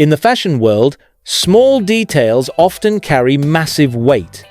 In the fashion world, small details often carry massive weight.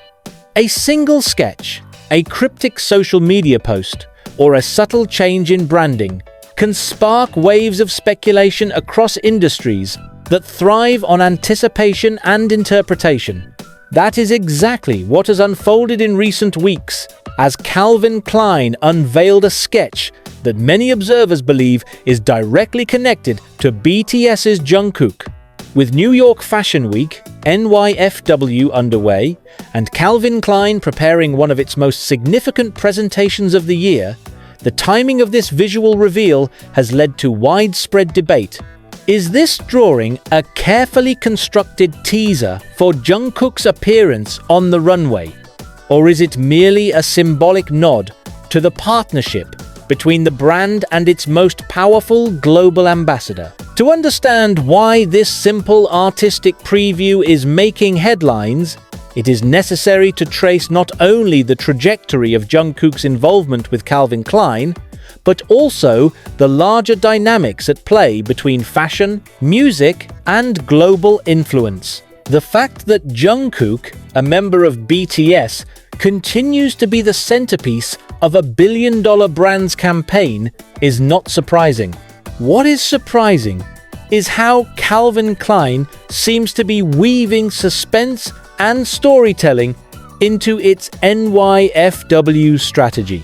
A single sketch, a cryptic social media post, or a subtle change in branding can spark waves of speculation across industries that thrive on anticipation and interpretation. That is exactly what has unfolded in recent weeks, as Calvin Klein unveiled a sketch that many observers believe is directly connected to BTS's Jungkook. With New York Fashion Week, NYFW underway, and Calvin Klein preparing one of its most significant presentations of the year, the timing of this visual reveal has led to widespread debate. Is this drawing a carefully constructed teaser for Jungkook's appearance on the runway? Or is it merely a symbolic nod to the partnership between the brand and its most powerful global ambassador? To understand why this simple artistic preview is making headlines, it is necessary to trace not only the trajectory of Jungkook's involvement with Calvin Klein, but also the larger dynamics at play between fashion, music, and global influence. The fact that Jungkook, a member of BTS, continues to be the centerpiece of a billion-dollar brand's campaign is not surprising. What is surprising is how Calvin Klein seems to be weaving suspense and storytelling into its NYFW strategy.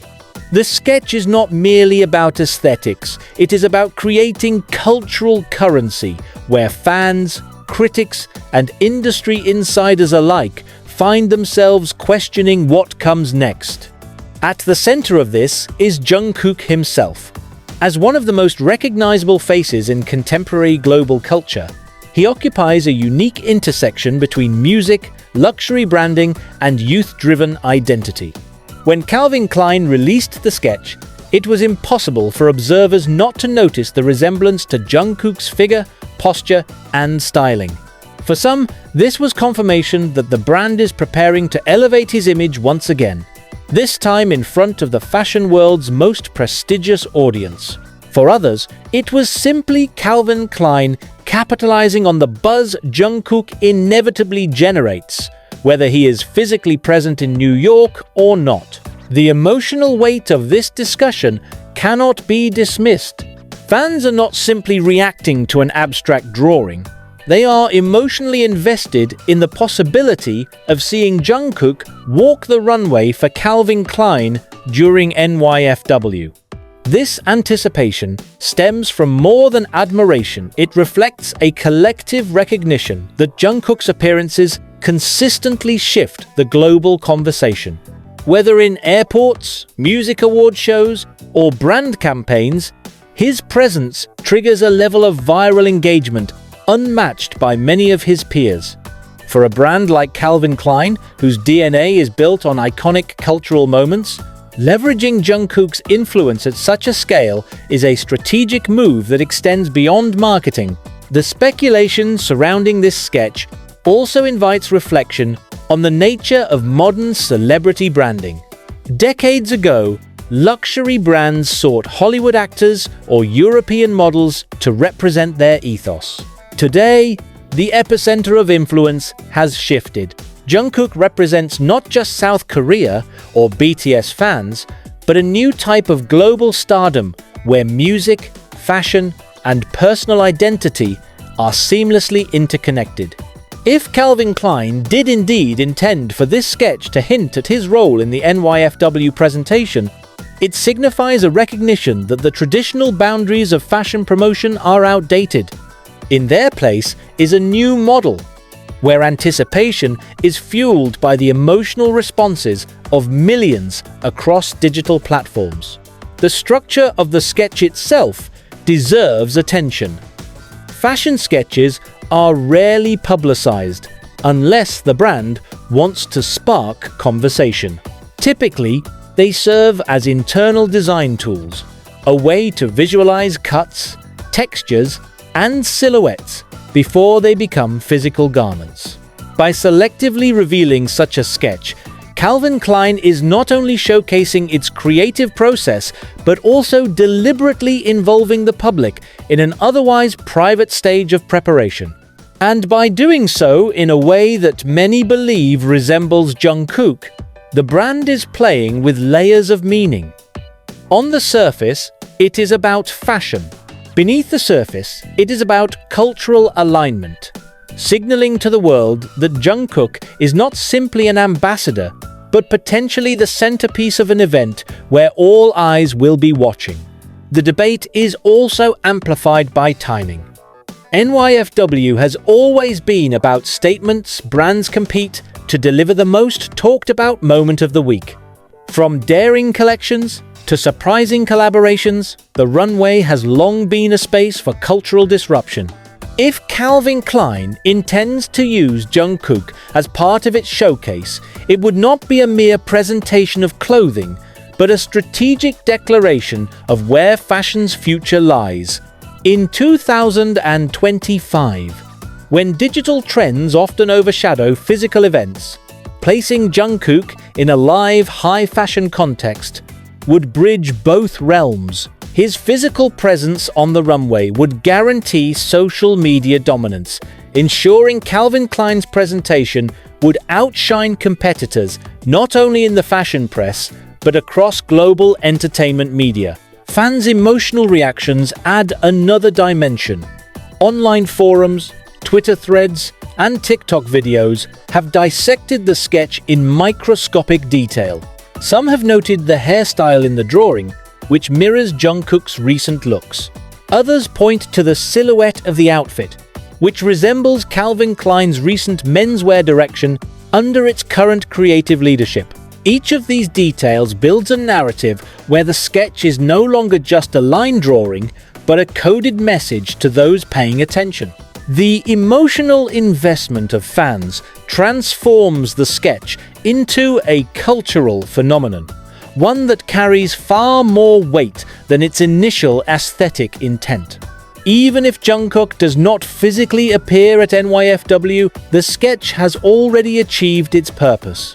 The sketch is not merely about aesthetics, it is about creating cultural currency where fans, critics, and industry insiders alike find themselves questioning what comes next. At the center of this is Jungkook himself. As one of the most recognizable faces in contemporary global culture, he occupies a unique intersection between music, luxury branding, and youth-driven identity. When Calvin Klein released the sketch, it was impossible for observers not to notice the resemblance to Jungkook's figure, posture, and styling. For some, this was confirmation that the brand is preparing to elevate his image once again, this time in front of the fashion world's most prestigious audience. For others, it was simply Calvin Klein capitalizing on the buzz Jungkook inevitably generates, whether he is physically present in New York or not. The emotional weight of this discussion cannot be dismissed. Fans are not simply reacting to an abstract drawing. They are emotionally invested in the possibility of seeing Jungkook walk the runway for Calvin Klein during NYFW. This anticipation stems from more than admiration. It reflects a collective recognition that Jungkook's appearances consistently shift the global conversation. Whether in airports, music award shows, or brand campaigns, his presence triggers a level of viral engagement unmatched by many of his peers. For a brand like Calvin Klein, whose DNA is built on iconic cultural moments, leveraging Jungkook's influence at such a scale is a strategic move that extends beyond marketing. The speculation surrounding this sketch also invites reflection on the nature of modern celebrity branding. Decades ago, luxury brands sought Hollywood actors or European models to represent their ethos. Today, the epicenter of influence has shifted. Jungkook represents not just South Korea or BTS fans, but a new type of global stardom where music, fashion, and personal identity are seamlessly interconnected. If Calvin Klein did indeed intend for this sketch to hint at his role in the NYFW presentation, it signifies a recognition that the traditional boundaries of fashion promotion are outdated. In their place is a new model, where anticipation is fueled by the emotional responses of millions across digital platforms. The structure of the sketch itself deserves attention. Fashion sketches are rarely publicized unless the brand wants to spark conversation. Typically, they serve as internal design tools, a way to visualize cuts, textures, and silhouettes before they become physical garments. By selectively revealing such a sketch, Calvin Klein is not only showcasing its creative process, but also deliberately involving the public in an otherwise private stage of preparation. And by doing so in a way that many believe resembles Jungkook, the brand is playing with layers of meaning. On the surface, it is about fashion. Beneath the surface, it is about cultural alignment, signaling to the world that Jungkook is not simply an ambassador, but potentially the centerpiece of an event where all eyes will be watching. The debate is also amplified by timing. NYFW has always been about statements. Brands compete to deliver the most talked about moment of the week. From daring collections to surprising collaborations, the runway has long been a space for cultural disruption. If Calvin Klein intends to use Jungkook as part of its showcase, it would not be a mere presentation of clothing, but a strategic declaration of where fashion's future lies. In 2025, when digital trends often overshadow physical events, placing Jungkook in a live high-fashion context would bridge both realms. His physical presence on the runway would guarantee social media dominance, ensuring Calvin Klein's presentation would outshine competitors not only in the fashion press, but across global entertainment media. Fans' emotional reactions add another dimension. Online forums, Twitter threads, and TikTok videos have dissected the sketch in microscopic detail. Some have noted the hairstyle in the drawing, which mirrors Jungkook's recent looks. Others point to the silhouette of the outfit, which resembles Calvin Klein's recent menswear direction under its current creative leadership. Each of these details builds a narrative where the sketch is no longer just a line drawing, but a coded message to those paying attention. The emotional investment of fans transforms the sketch into a cultural phenomenon, one that carries far more weight than its initial aesthetic intent. Even if Jungkook does not physically appear at NYFW, the sketch has already achieved its purpose.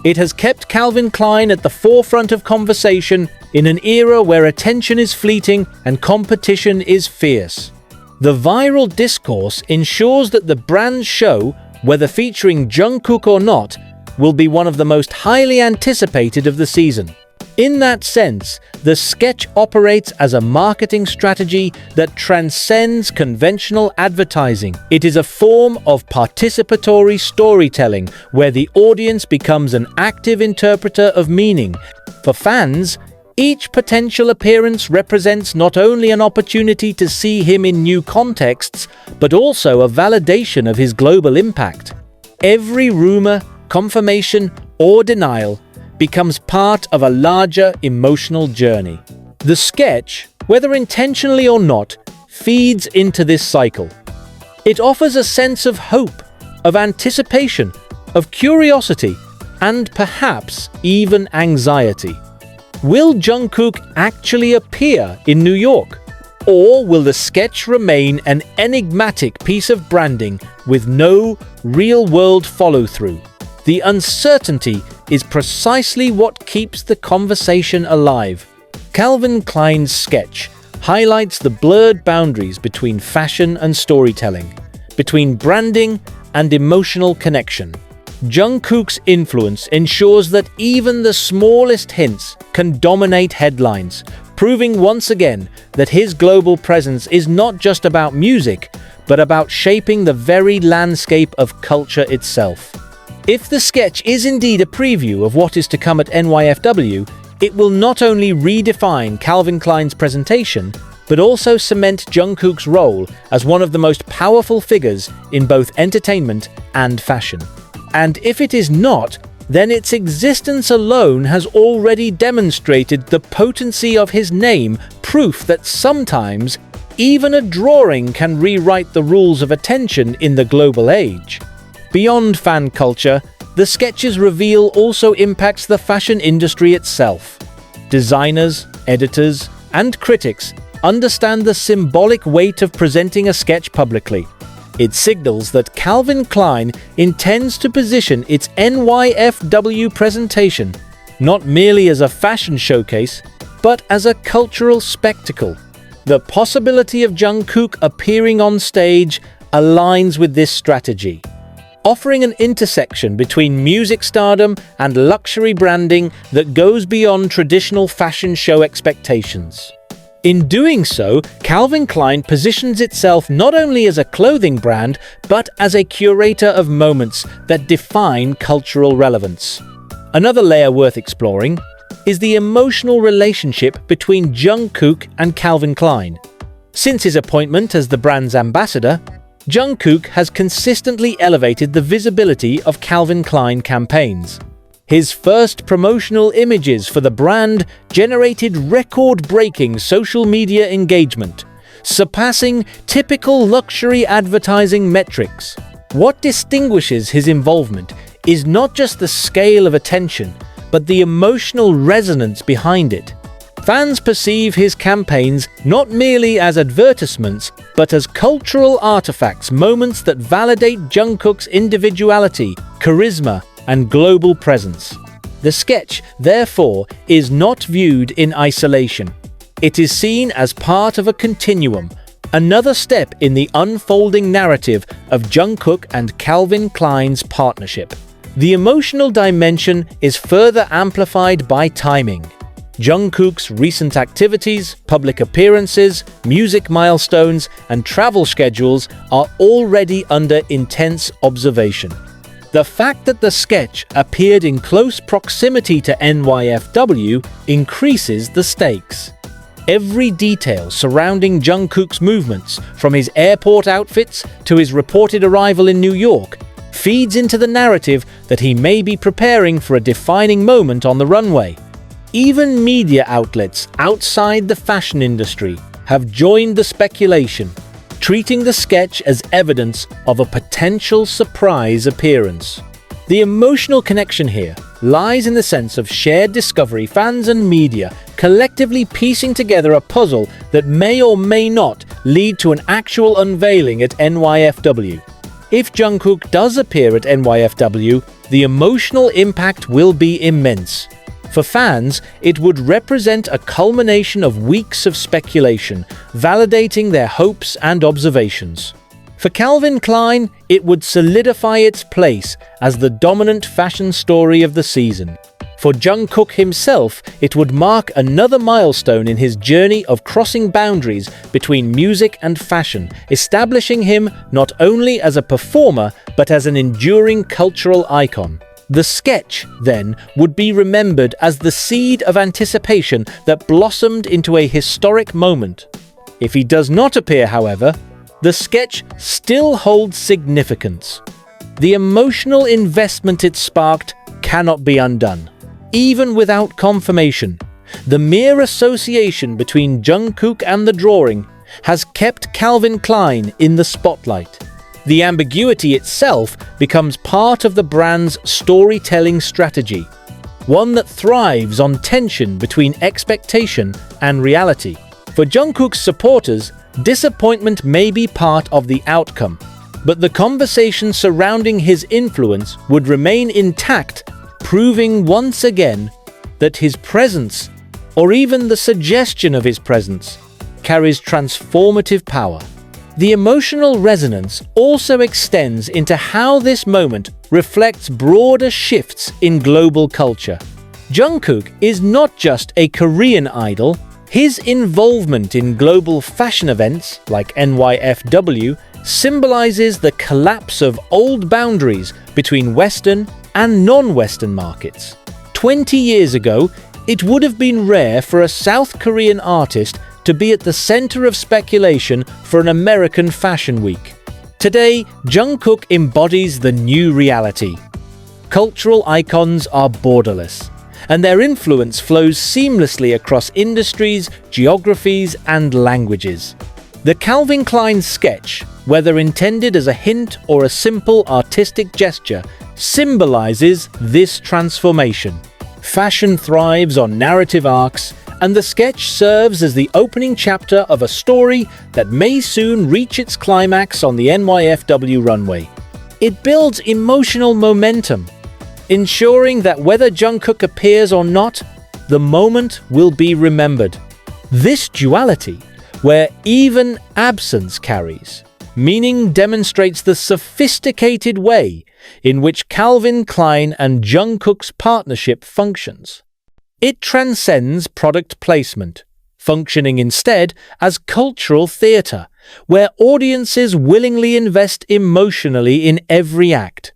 It has kept Calvin Klein at the forefront of conversation in an era where attention is fleeting and competition is fierce. The viral discourse ensures that the brand's show, whether featuring Jungkook or not, will be one of the most highly anticipated of the season. In that sense, the sketch operates as a marketing strategy that transcends conventional advertising. It is a form of participatory storytelling where the audience becomes an active interpreter of meaning. For fans, each potential appearance represents not only an opportunity to see him in new contexts, but also a validation of his global impact. Every rumor, confirmation, or denial becomes part of a larger emotional journey. The sketch, whether intentionally or not, feeds into this cycle. It offers a sense of hope, of anticipation, of curiosity, and perhaps even anxiety. Will Jungkook actually appear in New York? Or will the sketch remain an enigmatic piece of branding with no real-world follow-through? The uncertainty is precisely what keeps the conversation alive. Calvin Klein's sketch highlights the blurred boundaries between fashion and storytelling, between branding and emotional connection. Jungkook's influence ensures that even the smallest hints can dominate headlines, proving once again that his global presence is not just about music, but about shaping the very landscape of culture itself. If the sketch is indeed a preview of what is to come at NYFW, it will not only redefine Calvin Klein's presentation, but also cement Jungkook's role as one of the most powerful figures in both entertainment and fashion. And if it is not, then its existence alone has already demonstrated the potency of his name, proof that sometimes even a drawing can rewrite the rules of attention in the global age. Beyond fan culture, the sketch's reveal also impacts the fashion industry itself. Designers, editors, and critics understand the symbolic weight of presenting a sketch publicly. It signals that Calvin Klein intends to position its NYFW presentation not merely as a fashion showcase, but as a cultural spectacle. The possibility of Jungkook appearing on stage aligns with this strategy, offering an intersection between music stardom and luxury branding that goes beyond traditional fashion show expectations. In doing so, Calvin Klein positions itself not only as a clothing brand, but as a curator of moments that define cultural relevance. Another layer worth exploring is the emotional relationship between Jungkook and Calvin Klein. Since his appointment as the brand's ambassador, Jungkook has consistently elevated the visibility of Calvin Klein campaigns. His first promotional images for the brand generated record-breaking social media engagement, surpassing typical luxury advertising metrics. What distinguishes his involvement is not just the scale of attention, but the emotional resonance behind it. Fans perceive his campaigns not merely as advertisements, but as cultural artifacts, moments that validate Jungkook's individuality, charisma, and global presence. The sketch, therefore, is not viewed in isolation. It is seen as part of a continuum, another step in the unfolding narrative of Jungkook and Calvin Klein's partnership. The emotional dimension is further amplified by timing. Jungkook's recent activities, public appearances, music milestones, and travel schedules are already under intense observation. The fact that the sketch appeared in close proximity to NYFW increases the stakes. Every detail surrounding Jungkook's movements, from his airport outfits to his reported arrival in New York, feeds into the narrative that he may be preparing for a defining moment on the runway. Even media outlets outside the fashion industry have joined the speculation, treating the sketch as evidence of a potential surprise appearance. The emotional connection here lies in the sense of shared discovery, fans and media collectively piecing together a puzzle that may or may not lead to an actual unveiling at NYFW. If Jungkook does appear at NYFW, the emotional impact will be immense. For fans, it would represent a culmination of weeks of speculation, validating their hopes and observations. For Calvin Klein, it would solidify its place as the dominant fashion story of the season. For Jungkook himself, it would mark another milestone in his journey of crossing boundaries between music and fashion, establishing him not only as a performer, but as an enduring cultural icon. The sketch, then, would be remembered as the seed of anticipation that blossomed into a historic moment. If he does not appear, however, the sketch still holds significance. The emotional investment it sparked cannot be undone. Even without confirmation, the mere association between Jungkook and the drawing has kept Calvin Klein in the spotlight. The ambiguity itself becomes part of the brand's storytelling strategy, one that thrives on tension between expectation and reality. For Jungkook's supporters, disappointment may be part of the outcome, but the conversation surrounding his influence would remain intact, proving once again that his presence, or even the suggestion of his presence, carries transformative power. The emotional resonance also extends into how this moment reflects broader shifts in global culture. Jungkook is not just a Korean idol. His involvement in global fashion events like NYFW symbolizes the collapse of old boundaries between Western and non-Western markets. 20 years ago, it would have been rare for a South Korean artist to be at the center of speculation for an American fashion week. Today, Jungkook embodies the new reality. Cultural icons are borderless, and their influence flows seamlessly across industries, geographies, and languages. The Calvin Klein sketch, whether intended as a hint or a simple artistic gesture, symbolizes this transformation. Fashion thrives on narrative arcs, and the sketch serves as the opening chapter of a story that may soon reach its climax on the NYFW runway. It builds emotional momentum, ensuring that whether Jungkook appears or not, the moment will be remembered. This duality, where even absence carries, Meaning demonstrates the sophisticated way in which Calvin Klein and Jungkook's partnership functions. It transcends product placement, functioning instead as cultural theater, where audiences willingly invest emotionally in every act.